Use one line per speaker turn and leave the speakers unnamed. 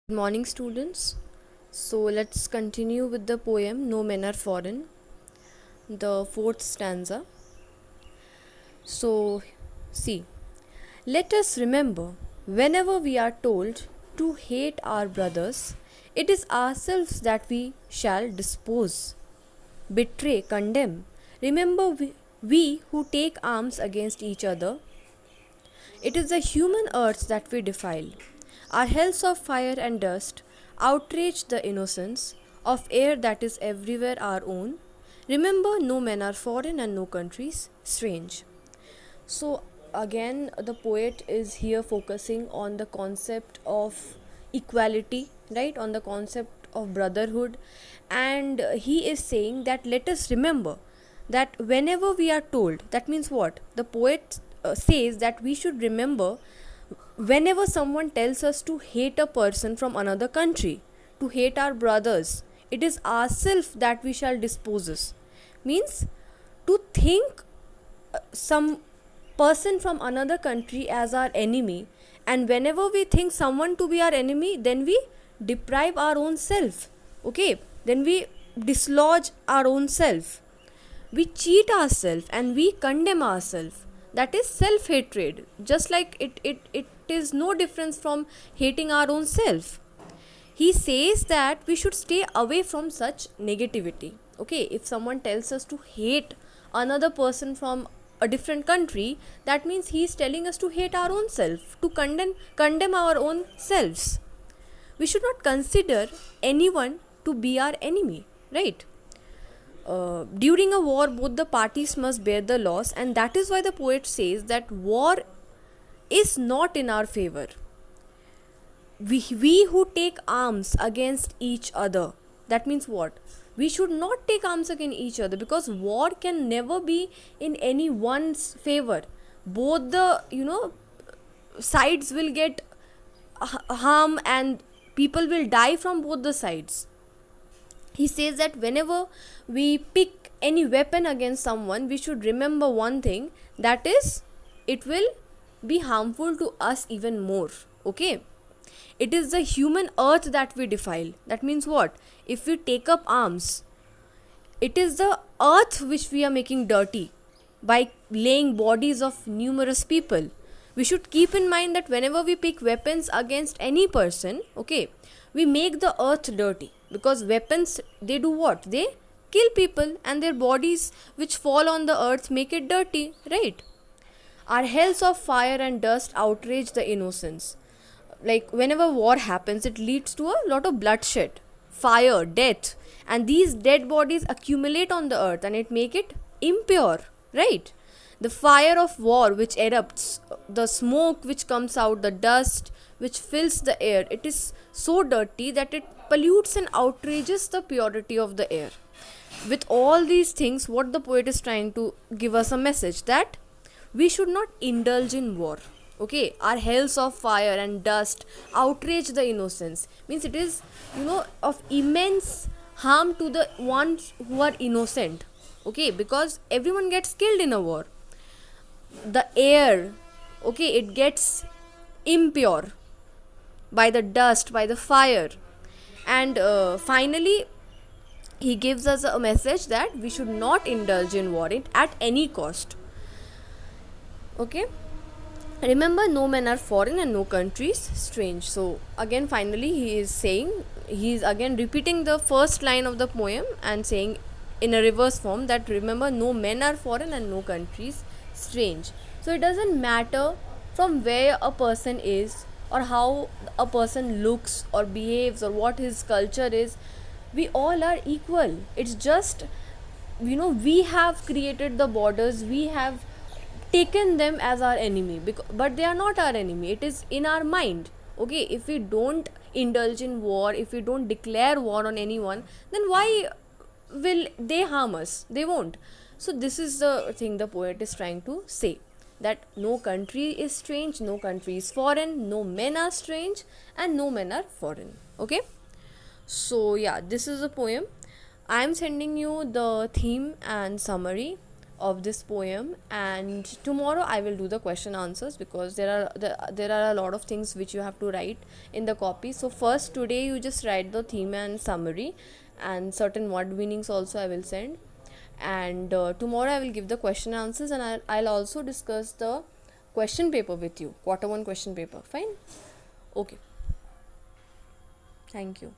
Good morning, students. So let's continue with the poem No Men Are Foreign, the fourth stanza. So, see, let us remember whenever we are told to hate our brothers, it is ourselves that we shall dispose, betray, condemn. Remember, we who take arms against each other, it is the human earth that we defile. Our hells of fire and dust outrage the innocence of air that is everywhere our own. Remember, no men are foreign and no countries strange. So, again, the poet is here focusing on the concept of equality, right? On the concept of brotherhood. And he is saying that let us remember that whenever we are told, that means what? The poet says that we should remember whenever someone tells us to hate a person from another country, to hate our brothers, it is ourself that we shall dispose. Means to think some person from another country as our enemy, and whenever we think someone to be our enemy, then we deprive our own self. Okay, then we dislodge our own self, we cheat ourselves and we condemn ourselves. That is self-hatred. Just like it is no difference from hating our own self. He says that we should stay away from such negativity. Okay, if someone tells us to hate another person from a different country, that means he is telling us to hate our own self, to condemn our own selves. We should not consider anyone to be our enemy, right? During a war, both the parties must bear the loss, and that is why the poet says that war is not in our favor. We who take arms against each other, that means what? We should not take arms against each other, because war can never be in anyone's favor. Both the sides will get harm, and people will die from both the sides. He says that whenever we pick any weapon against someone, we should remember one thing, that is, it will be harmful to us even more. Okay, it is the human earth that we defile. That means what? If we take up arms, it is the earth which we are making dirty by laying bodies of numerous people. We should keep in mind that whenever we pick weapons against any person, okay, we make the earth dirty, because weapons, they do what? They kill people, and their bodies which fall on the earth make it dirty, right? Our hells of fire and dust outrage the innocence. Like whenever war happens, it leads to a lot of bloodshed, fire, death, and these dead bodies accumulate on the earth and it make it impure, right? The fire of war which erupts, the smoke which comes out, the dust which fills the air, it is so dirty that it pollutes and outrages the purity of the air. With all these things, what the poet is trying to give us a message, that we should not indulge in war. Okay, our hells of fire and dust outrage the innocence, means it is of immense harm to the ones who are innocent. Okay, because everyone gets killed in a war. The air, okay, it gets impure by the dust, by the fire. And finally, he gives us a message that we should not indulge in war at any cost. Okay, remember, no men are foreign and no countries strange. So again, finally, he is again repeating the first line of the poem and saying in a reverse form that remember, no men are foreign and no countries strange. So it doesn't matter from where a person is, or how a person looks or behaves, or what his culture is. We all are equal. It's just, we have created the borders, we have taken them as our enemy, but they are not our enemy. It is in our mind. Okay, if we don't indulge in war, if we don't declare war on anyone, then why will they harm us? They won't. So this is the thing the poet is trying to say, that no country is strange, no country is foreign, no men are strange, and no men are foreign. Okay, so yeah, this is a poem. I am sending you the theme and summary of this poem, and tomorrow I will do the question answers, because there are a lot of things which you have to write in the copy. So first, today you just write the theme and summary, and certain word meanings also I will send. And tomorrow I will give the question answers, and I'll also discuss the question paper with you, quarter 1 question paper. Fine. Okay, thank you.